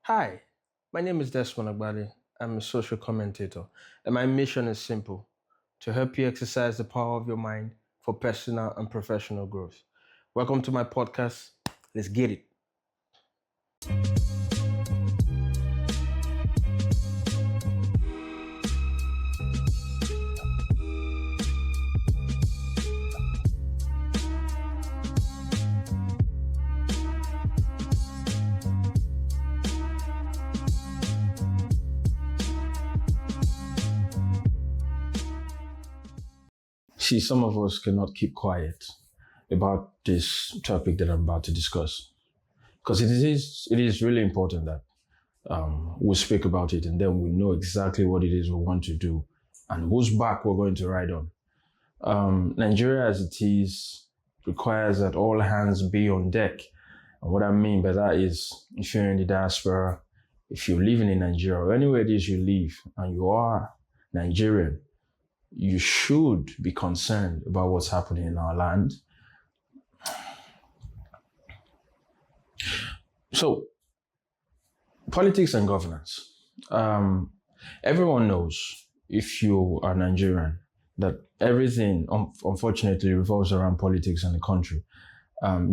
Hi, my name is Desmond Agbadi. I'm a social commentator, and my mission is simple to help you exercise the power of your mind for personal and professional growth. Welcome to my podcast. Let's get it. See, some of us cannot keep quiet about this topic that I'm about to discuss because it is really important that we speak about it and then we know exactly what it is we want to do and whose back we're going to ride on. Nigeria as it is requires that all hands be on deck. And what I mean by that is if you're in the diaspora, if you're living in Nigeria or anywhere it is you live and you are Nigerian, you should be concerned about what's happening in our land. So, politics and governance. Everyone knows, if you are Nigerian, that everything unfortunately revolves around politics in the country.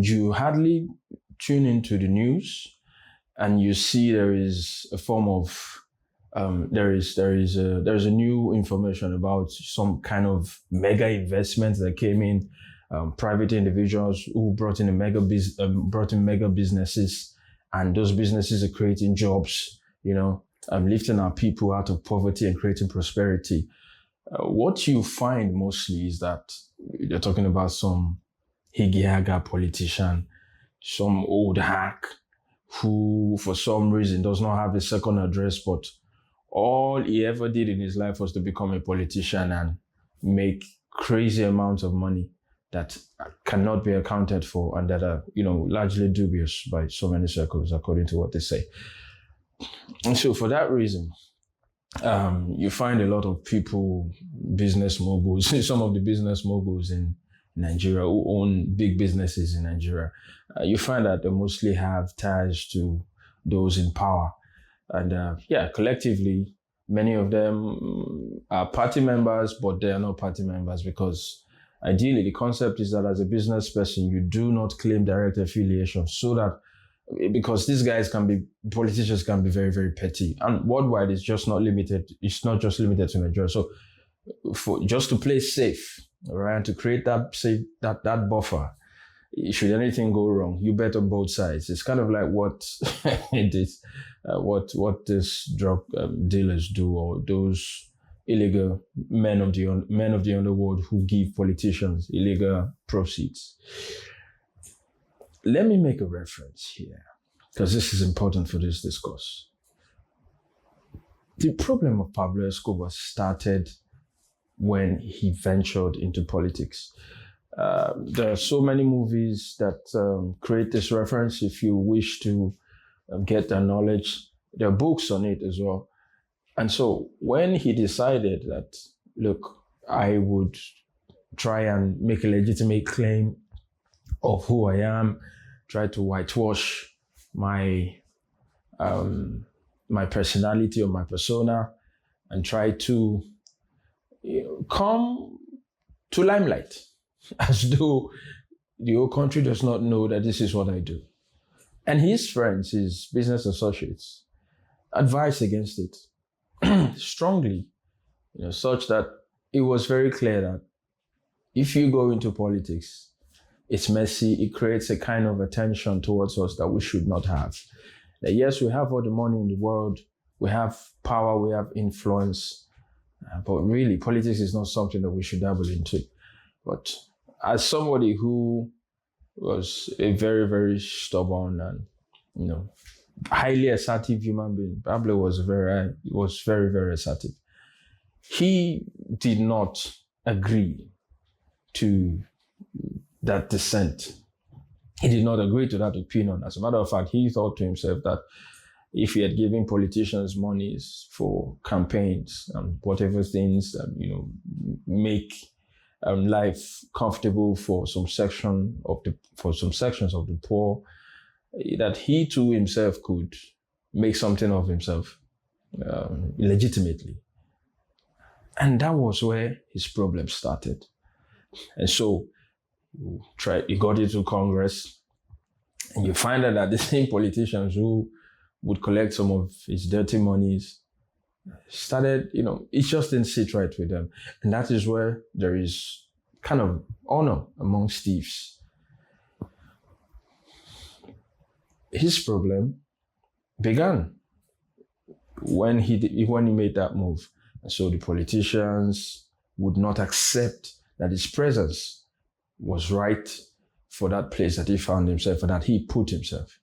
You hardly tune into the news and you see there is a form of there is a new information about some kind of mega investment that came in, private individuals who brought in mega businesses, and those businesses are creating jobs, lifting our people out of poverty and creating prosperity. What you find mostly is that they're talking about some Higiaga politician, some old hack who for some reason does not have a second address, but all he ever did in his life was to become a politician and make crazy amounts of money that cannot be accounted for and that are, largely dubious by so many circles, according to what they say. And so for that reason, you find a lot of people, business moguls, some of the business moguls in Nigeria who own big businesses in Nigeria. You find that they mostly have ties to those in power. And collectively, many of them are party members, but they are not party members because ideally the concept is that as a business person, you do not claim direct affiliation so that because politicians can be very, very petty. And worldwide, it's not just limited to Nigeria. So for just to play safe, right, and to create that buffer, should anything go wrong, you bet on both sides. It's kind of like what it is, what these drug dealers do, or those illegal men of the underworld who give politicians illegal proceeds. Let me make a reference here because this is important for this discourse. The problem of Pablo Escobar started when he ventured into politics. There are so many movies that create this reference. If you wish to get the knowledge, there are books on it as well. And so when he decided that, look, I would try and make a legitimate claim of who I am, try to whitewash my personality or my persona, and try to come to limelight, as though the whole country does not know that this is what I do. And his friends, his business associates, advised against it strongly, such that it was very clear that if you go into politics, it's messy, it creates a kind of attention towards us that we should not have. That yes, we have all the money in the world, we have power, we have influence, but really politics is not something that we should dabble into. But as somebody who was a very, very stubborn and, highly assertive human being, Pablo was very, very assertive. He did not agree to that dissent. He did not agree to that opinion. As a matter of fact, he thought to himself that if he had given politicians monies for campaigns and whatever things that, make life comfortable for some sections of the poor, that he too himself could make something of himself legitimately. And that was where his problem started. And so he got into Congress, and you find out that the same politicians who would collect some of his dirty monies started, it just didn't sit right with them. And that is where there is kind of honor amongst thieves. His problem began when he made that move. And so the politicians would not accept that his presence was right for that place that he found himself, or that he put himself.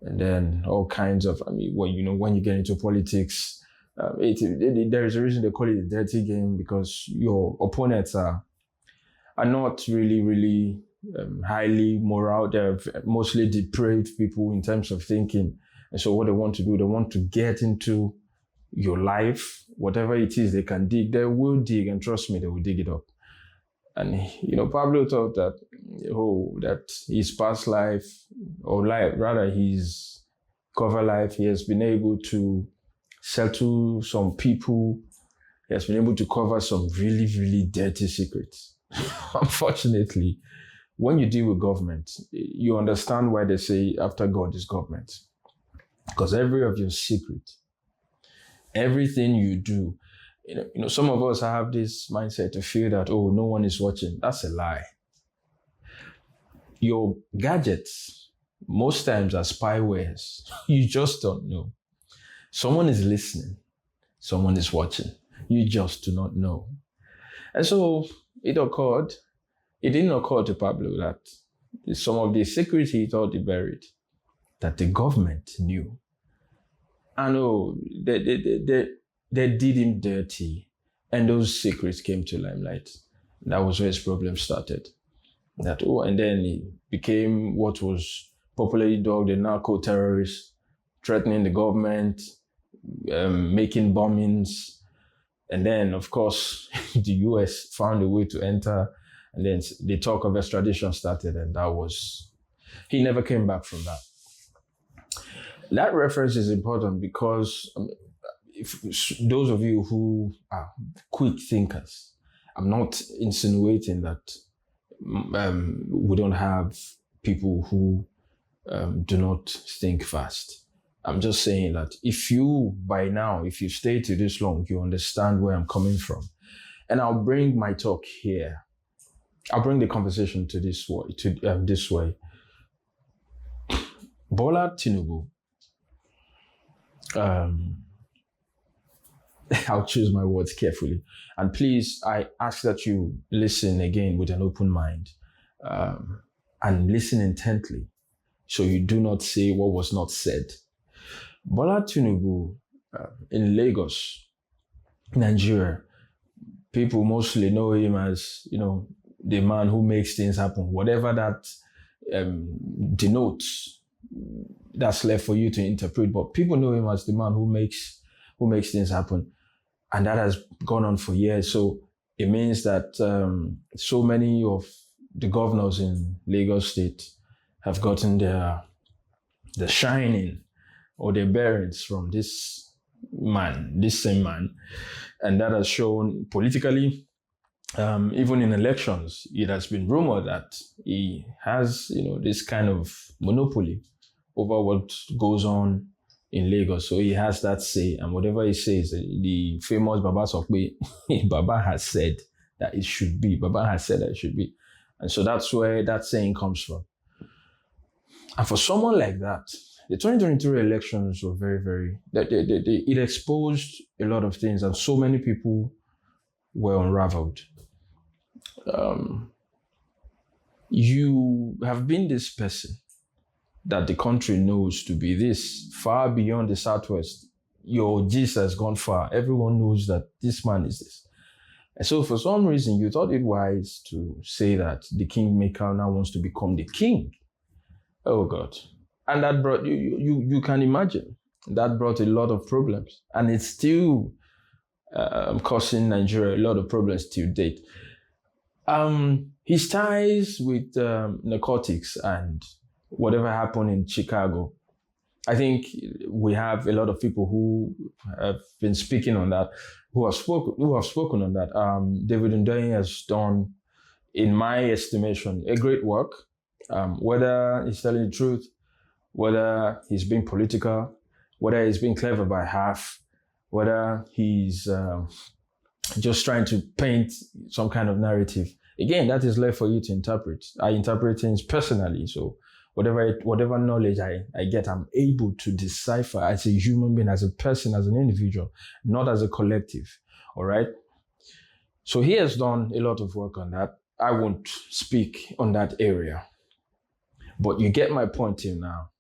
And then all kinds of, when you get into politics, there is a reason they call it a dirty game, because your opponents are not really highly moral. They're mostly depraved people in terms of thinking. And so what they want to do, they want to get into your life, whatever it is they can dig, they will dig, and trust me, they will dig it up. And, Pablo thought that his past life, or rather his cover life, he has been able to settle some people. He has been able to cover some really dirty secrets. Unfortunately, when you deal with government, you understand why they say after God is government. Because every of your secret, everything you do, some of us have this mindset to feel that, no one is watching. That's a lie. Your gadgets, most times, are spywares. You just don't know. Someone is listening. Someone is watching. You just do not know. And so it didn't occur to Pablo that some of the secrets he thought he buried, that the government knew. And they did him dirty, and those secrets came to limelight. That was where his problem started. And then he became what was popularly dubbed a narco-terrorist, threatening the government, making bombings. And then, of course, the US found a way to enter, and then the talk of extradition started, and he never came back from that. That reference is important because if those of you who are quick thinkers, I'm not insinuating that we don't have people who do not think fast. I'm just saying that if you stay to this long, you understand where I'm coming from. And I'll bring my talk here. I'll bring the conversation to this way. Bola Tinubu, I'll choose my words carefully. And please, I ask that you listen again with an open mind and listen intently, so you do not say what was not said. Bola Tinubu in Lagos, Nigeria, people mostly know him as, the man who makes things happen. Whatever that denotes, that's left for you to interpret. But people know him as the man who makes things happen. And that has gone on for years. So it means that so many of the governors in Lagos State have gotten their shining or their bearings from this same man. And that has shown politically, even in elections, it has been rumored that he has, this kind of monopoly over what goes on in Lagos. So he has that say, and whatever he says, the famous Baba Sokwe, Baba has said that it should be. Baba has said that it should be. And so that's where that saying comes from. And for someone like that, the 2023 elections were very, it exposed a lot of things, and so many people were unraveled. You have been this person that the country knows to be this, far beyond the Southwest. Your gist has gone far. Everyone knows that this man is this. And so for some reason, you thought it wise to say that the kingmaker now wants to become the king. Oh God. And that brought, you can imagine, that brought a lot of problems. And it's still causing Nigeria a lot of problems till date. His ties with narcotics and whatever happened in Chicago I think we have a lot of people who have been speaking on that, who have spoken on that. David Ndoye has done, in my estimation, a great work. Whether he's telling the truth, whether he's being political, whether he's being clever by half, whether he's just trying to paint some kind of narrative. Again, that is left for you to interpret. I interpret things personally, so whatever knowledge I get, I'm able to decipher as a human being, as a person, as an individual, not as a collective. All right. So he has done a lot of work on that. I won't speak on that area, but you get my point here now.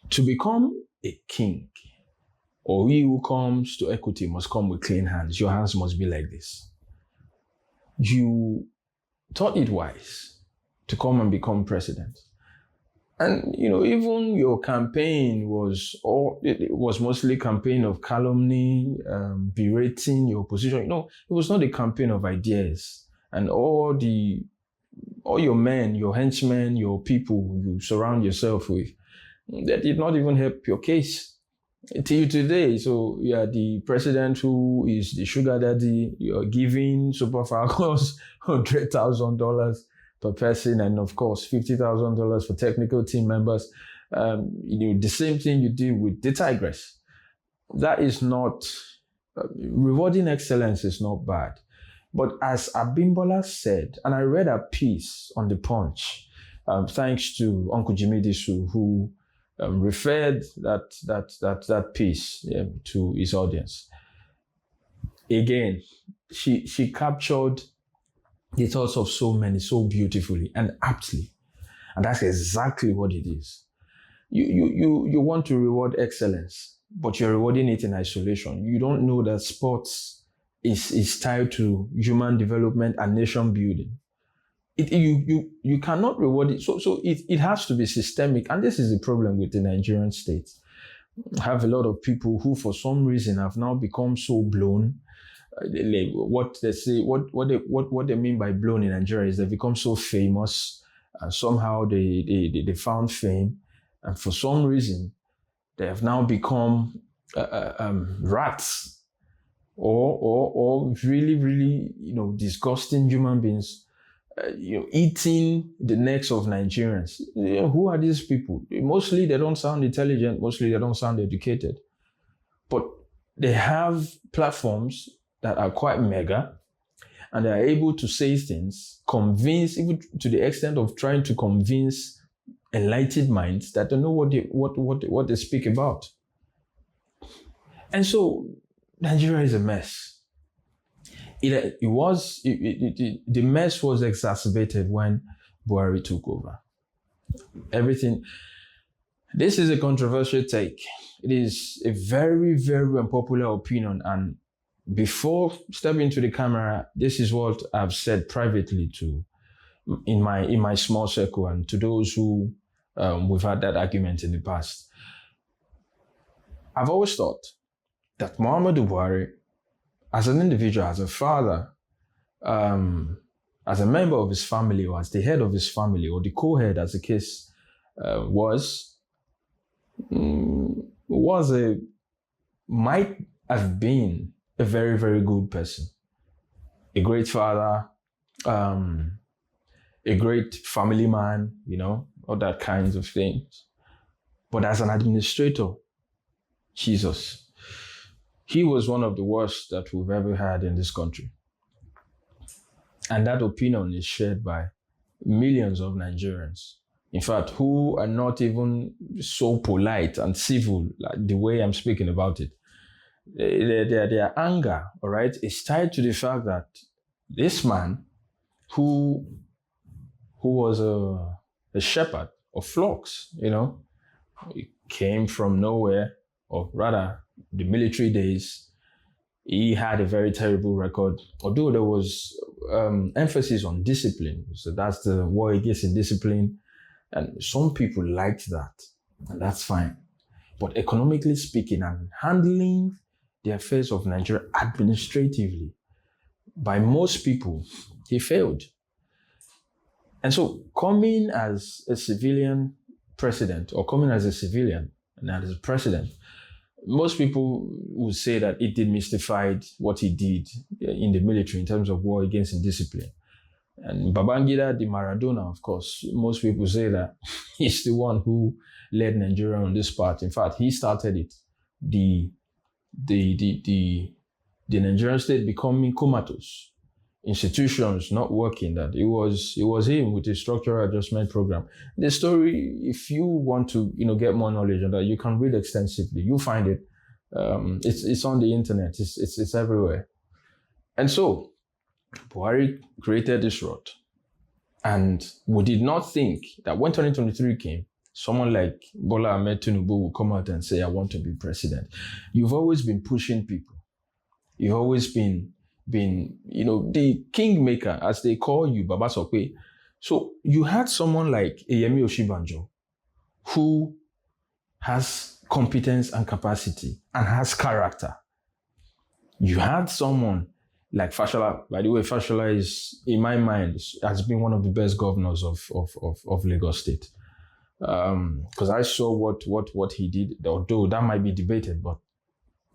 To become a king, or he who comes to equity must come with clean hands. Your hands must be like this. You thought it wise to come and become president. And, even your campaign it was mostly campaign of calumny, berating your opposition. It was not a campaign of ideas. And all your men, your henchmen, your people you surround yourself with, that did not even help your case till today. So you are the president who is the sugar daddy. You're giving Super Falcons $100,000 per person, and of course $50,000 for technical team members. The same thing you do with the Tigress. That is not rewarding excellence is not bad, but as Abimbola said, and I read a piece on the Punch, thanks to Uncle Jimmy Disu, who referred that piece to his audience. Again, she captured the thoughts of so many so beautifully and aptly, and that's exactly what it is. You want to reward excellence, but you're rewarding it in isolation. You don't know that sports is tied to human development and nation building. You cannot reward it. So it has to be systemic. And this is the problem with the Nigerian state. I have a lot of people who for some reason have now become so blown. What they mean by blown in Nigeria is they become so famous, and somehow they found fame, and for some reason they have now become rats or really, really, disgusting human beings, eating the necks of Nigerians. Who are these people? Mostly they don't sound intelligent. Mostly they don't sound educated, but they have platforms that are quite mega, and they are able to say things, convince, even to the extent of trying to convince enlightened minds that don't know what they speak about. And so Nigeria is a mess. The mess was exacerbated when Buhari took over. Everything. This is a controversial take. It is a very, very unpopular opinion, and before stepping into the camera, this is what I've said privately in my small circle, and to those who we've had that argument in the past. I've always thought that Muhammadu Buhari, as an individual, as a father, as a member of his family, or as the head of his family, or the co-head, as the case might have been a very, very good person, a great father, a great family man, all that kinds of things. But as an administrator, Jesus, he was one of the worst that we've ever had in this country. And that opinion is shared by millions of Nigerians. In fact, who are not even so polite and civil like the way I'm speaking about it. Their anger, all right, is tied to the fact that this man, who was a shepherd of flocks, he came from nowhere, or rather, the military days, he had a very terrible record, although there was emphasis on discipline. So that's the war against indiscipline. And some people liked that, and that's fine. But economically speaking, and handling the affairs of Nigeria administratively, by most people, he failed. And so coming as a civilian president or coming as a civilian and as a president, most people would say that it demystified what he did in the military in terms of war against indiscipline. And Babangida, the Maradona, of course, most people say that he's the one who led Nigeria on this path. In fact, he started it. The Nigerian state becoming comatose, institutions not working, that it was him with the structural adjustment program. The story, if you want to get more knowledge on that, you can read extensively. You find it. It's on the internet. It's everywhere. And so Buhari created this rot. And we did not think that when 2023 came, someone like Bola Ahmed Tinubu would come out and say, I want to be president. You've always been pushing people. You've always been the kingmaker, as they call you, Baba Sokwe. So you had someone like Yemi Osinbajo, who has competence and capacity and has character. You had someone like Fashola. By the way, Fashola is, in my mind, has been one of the best governors of Lagos State. Because I saw what he did, although that might be debated, but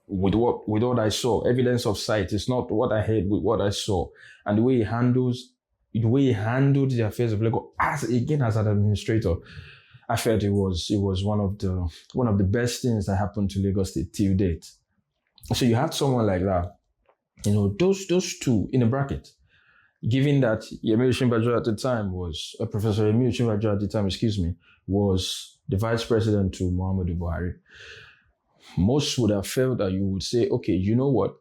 with what I saw, evidence of sight is not what I heard, with what I saw, and the way he handled the affairs of Lagos as an administrator, I felt it was one of the best things that happened to Lagos State till date. So you had someone like that, those two in a bracket. Given that Yemi Osinbajo at the time Professor Yemi Osinbajo at the time, was the vice president to Muhammadu Buhari, most would have felt that you would say, okay, you know what?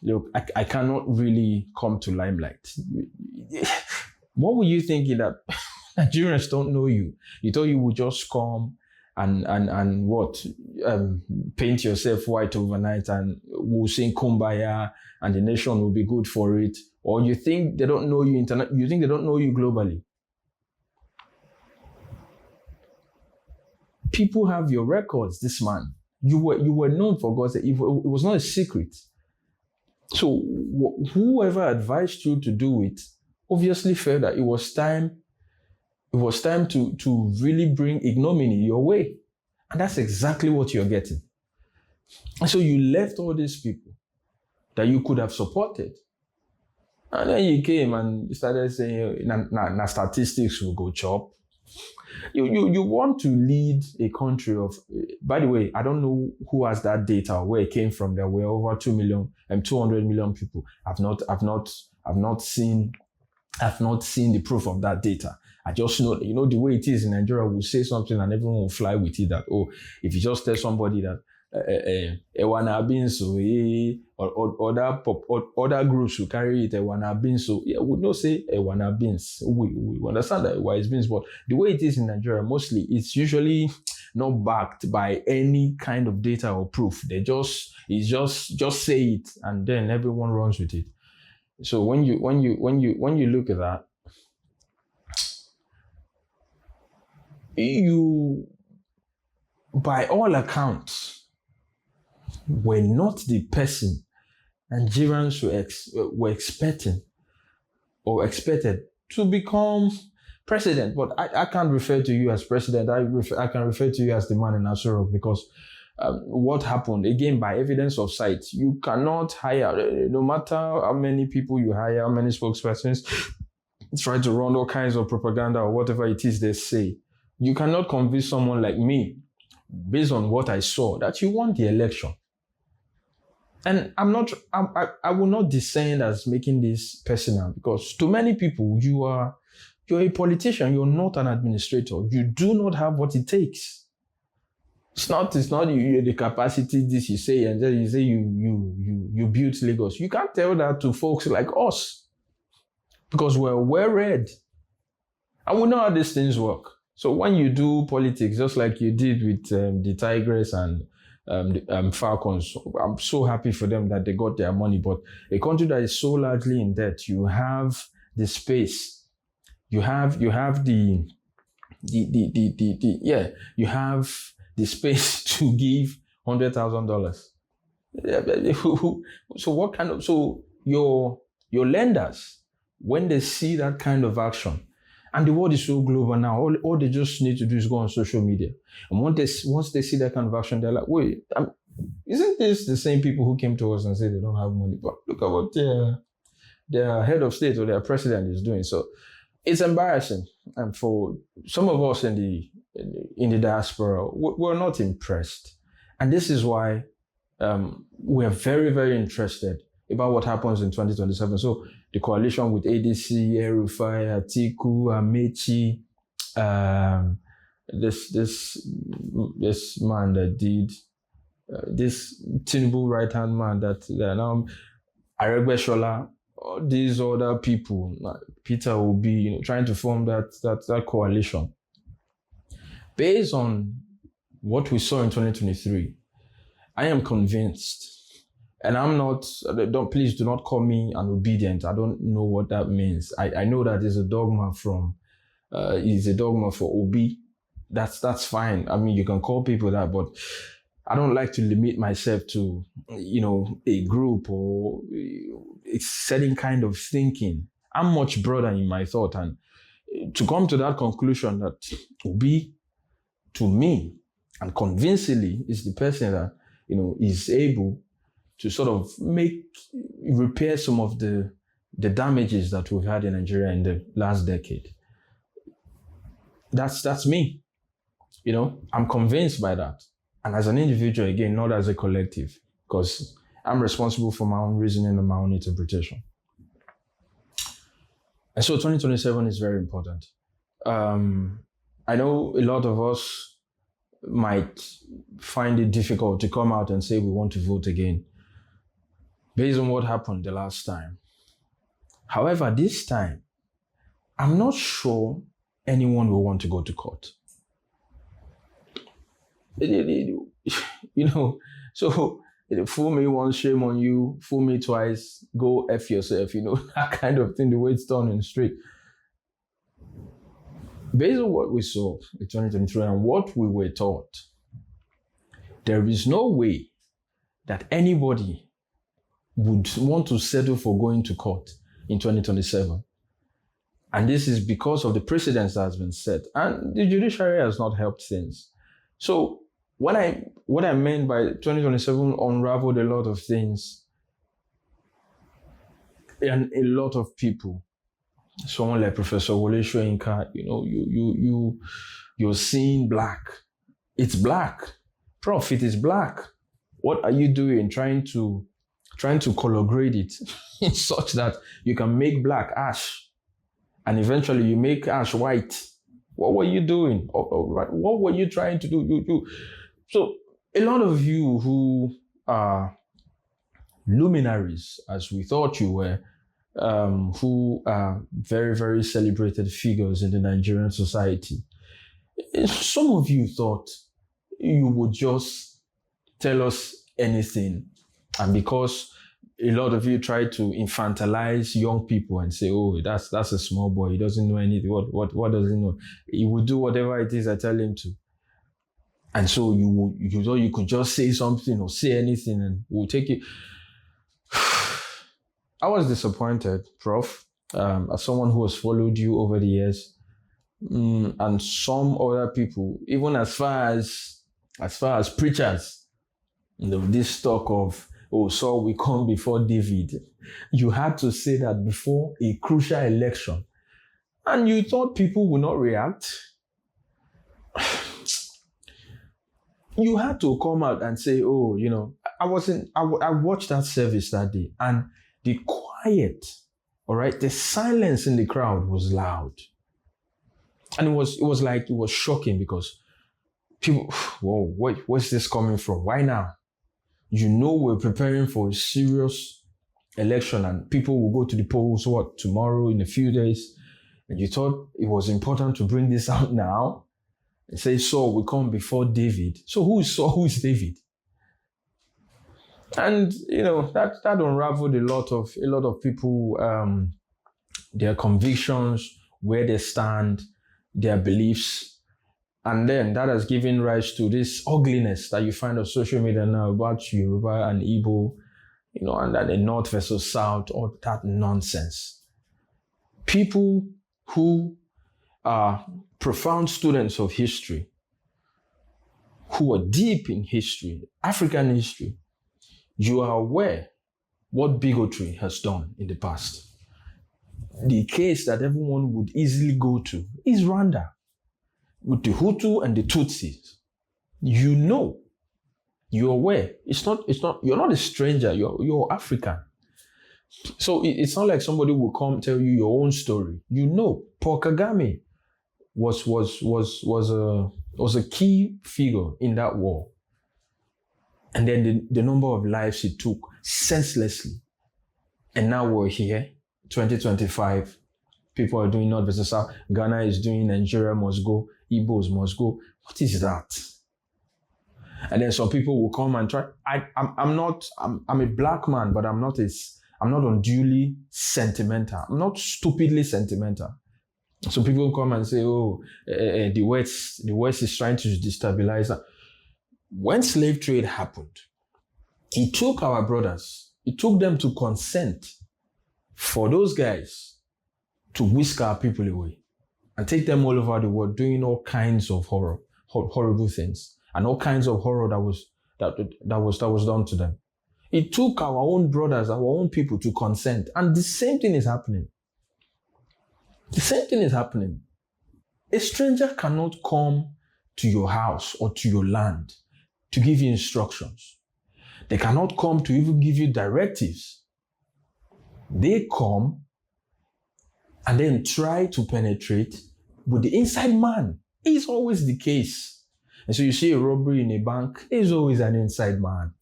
Look, I cannot really come to limelight. What were you thinking, that Nigerians don't know you? You thought you would just come and paint yourself white overnight and we'll sing Kumbaya and the nation will be good for it? Or you think they don't know you you think they don't know you globally? People have your records, this man. You were known for God's sake. It was not a secret. So whoever advised you to do it obviously felt that it was time to really bring ignominy your way. And that's exactly what you're getting. And so you left all these people that you could have supported. And then you came and started saying, na statistics will go chop. You want to lead a country of, by the way, I don't know who has that data or where it came from. There were over 200 million people. I've not seen the proof of that data. I just know, the way it is in Nigeria, we'll say something and everyone will fly with it, that, if you just tell somebody that Ewana Binso, or other groups will carry it, Ewana Binso, yeah, we don't say Ewana Bins. We understand that why it's Bins, but the way it is in Nigeria, mostly, it's usually not backed by any kind of data or proof. They just say it and then everyone runs with it. So when you look at that, you, by all accounts, were not the person Nigerians were expecting or expected to become president. But I can't refer to you as president. I can refer to you as the man in Aso Rock, because what happened, again, by evidence of sight, you cannot hire, no matter how many people you hire, how many spokespersons try to run all kinds of propaganda or whatever it is they say, you cannot convince someone like me, based on what I saw, that you won the election. And I will not descend as making this personal, because to many people, you're a politician, you're not an administrator. You do not have what it takes. It's not you, the capacity, this you say, and then you say you built Lagos. You can't tell that to folks like us, because we're well read. And we know how these things work. So when you do politics, just like you did with the Tigers and the Falcons, I'm so happy for them that they got their money. But a country that is so largely in debt, you have the space, you have the space to give $100,000. So your lenders, when they see that kind of action, And the world is so global now. All they just need to do is go on social media. And once they see that kind of action, they're like, wait, isn't this the same people who came to us and said they don't have money? But look at what their head of state or their president is doing. So it's embarrassing. And for some of us in the diaspora, we're not impressed. And this is why we're very, very interested about what happens in 2027. So the coalition with ADC, Erufai, Atiku, Amechi, this man that did this Tinubu right-hand man that now Aregbesola, all these other people, Peter will be trying to form that coalition. Based on what we saw in 2023, I am convinced. And I'm not, please do not call me an obedient. I don't know what that means. I know that is a dogma for Obi. That's fine. I mean, you can call people that, but I don't like to limit myself to, a group or a certain kind of thinking. I'm much broader in my thought. And to come to that conclusion that Obi, to me, and convincingly, is the person that, is able to sort of repair some of the damages that we've had in Nigeria in the last decade. That's me. I'm convinced by that. And as an individual, again, not as a collective, because I'm responsible for my own reasoning and my own interpretation. And so 2027 is very important. I know a lot of us might find it difficult to come out and say we want to vote again, based on what happened the last time. However, this time, I'm not sure anyone will want to go to court. So fool me once, shame on you, fool me twice, go F yourself, that kind of thing, the way it's done in the street. Based on what we saw in 2023 and what we were taught, there is no way that anybody would want to settle for going to court in 2027. And this is because of the precedence that has been set. And the judiciary has not helped things. So what I meant by 2027 unraveled a lot of things. And a lot of people, someone like Professor Wole Soyinka, you're seeing black. It's black. Prof, it is black. What are you doing trying to color grade it such that you can make black ash and eventually you make ash white? What were you doing? What were you trying to do? So a lot of you who are luminaries, as we thought you were, who are very, very celebrated figures in the Nigerian society, some of you thought you would just tell us anything. And because a lot of you try to infantilize young people and say, oh, that's a small boy, he doesn't know anything. What does he know? He will do whatever it is I tell him to. And so you could just say something or say anything and we'll take it. I was disappointed, Prof, as someone who has followed you over the years, and some other people, even as far as preachers, this talk of, Saul will come before David. You had to say that before a crucial election. And you thought people would not react. You had to come out and say, I watched that service that day, and the quiet, all right, the silence in the crowd was loud. And it was shocking because people, whoa, where's this coming from? Why now? We're preparing for a serious election and people will go to the polls, tomorrow, in a few days. And you thought it was important to bring this out now and say Saul will come before David. So who is Saul? Who is David? And, that unraveled a lot of people, their convictions, where they stand, their beliefs. And then that has given rise to this ugliness that you find on social media now about Yoruba and Igbo, and then the North versus South, all that nonsense. People who are profound students of history, who are deep in history, African history, you are aware what bigotry has done in the past. The case that everyone would easily go to is Rwanda, with the Hutu and the Tutsis. You know, you're aware. You're not a stranger, you're African. So it's not like somebody will come tell you your own story. You know, Paul Kagame was a key figure in that war. And then the number of lives he took senselessly. And now we're here, 2025. People are doing North versus South. Ghana is doing Nigeria must go. Igbos must go. What is that? And then some people will come and try. I'm a black man, but I'm not unduly sentimental. I'm not stupidly sentimental. So people will come and say, the West is trying to destabilize. When slave trade happened, it took our brothers, it took them to consent for those guys to whisk our people away and take them all over the world doing all kinds of horrible things and all kinds of horror that was done to them. It took our own brothers, our own people to consent. And the same thing is happening. The same thing is happening. A stranger cannot come to your house or to your land to give you instructions. They cannot come to even give you directives. They come and then try to penetrate with the inside man. It's always the case. And so you see a robbery in a bank, there's always an inside man.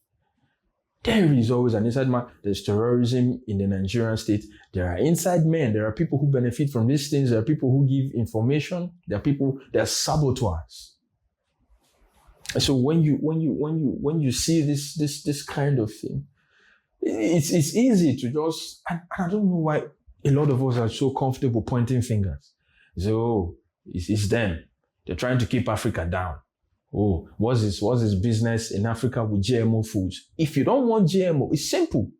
There is always an inside man. There's terrorism in the Nigerian state. There are inside men. There are people who benefit from these things. There are people who give information. There are saboteurs. And so when you see this kind of thing, it's easy to just, and I don't know why a lot of us are so comfortable pointing fingers. So it's them. They're trying to keep Africa down. Oh, what's this business in Africa with GMO foods? If you don't want GMO, it's simple.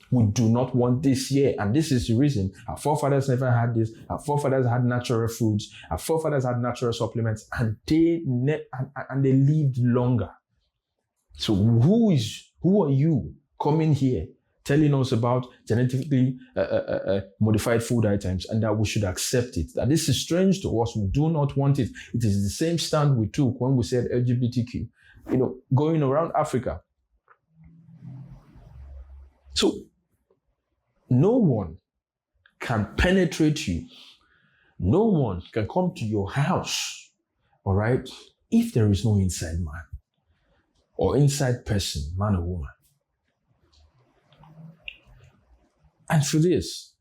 We do not want this here. And this is the reason our forefathers never had this. Our forefathers had natural foods. Our forefathers had natural supplements, and they lived longer. So who are you coming here telling us about genetically modified food items and that we should accept it? That this is strange to us. We do not want it. It is the same stand we took when we said LGBTQ, going around Africa. So no one can penetrate you. No one can come to your house, all right, if there is no inside man or inside person, man or woman. And for this,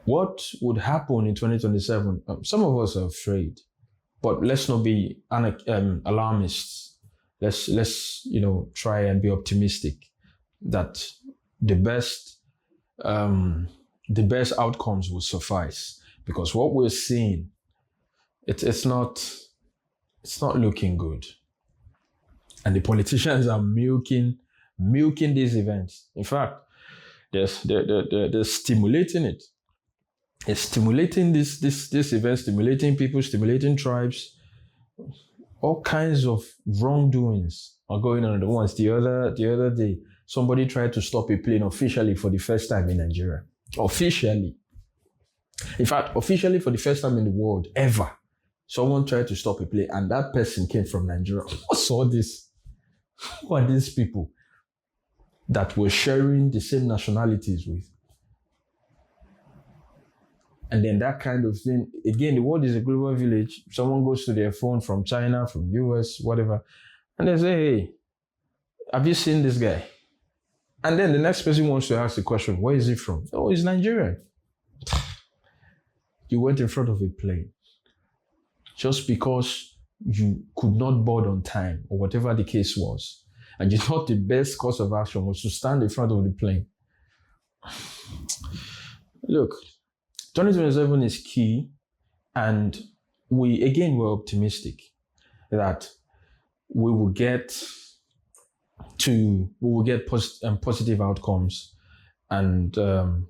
what would happen in 2027? Some of us are afraid, but let's not be alarmists. Let's try and be optimistic that the best outcomes will suffice, because what we're seeing, it's not looking good, and the politicians are milking these events. In fact, they're stimulating it. It's stimulating this event, stimulating people, stimulating tribes. All kinds of wrongdoings are going on at once. The other day, somebody tried to stop a plane officially for the first time in Nigeria. Officially. In fact, officially for the first time in the world ever. Someone tried to stop a plane, and that person came from Nigeria. What's all this? Who are these people that we're sharing the same nationalities with? And then that kind of thing, again, the world is a global village. Someone goes to their phone from China, from US, whatever, and they say, hey, have you seen this guy? And then the next person wants to ask the question, where is he from? Oh, he's Nigerian. You went in front of a plane just because you could not board on time or whatever the case was. And you thought the best course of action was to stand in front of the plane. Look, 2027 is key, and we're optimistic that we will get positive outcomes, and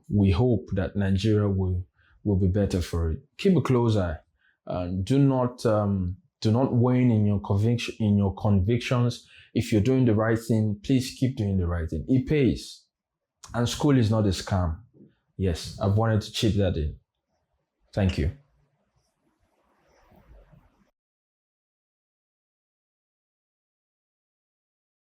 we hope that Nigeria will will be better for it. Keep a close eye. Do not wane in your convictions. If you're doing the right thing, please keep doing the right thing. It pays. And school is not a scam. Yes, I've wanted to chip that in. Thank you.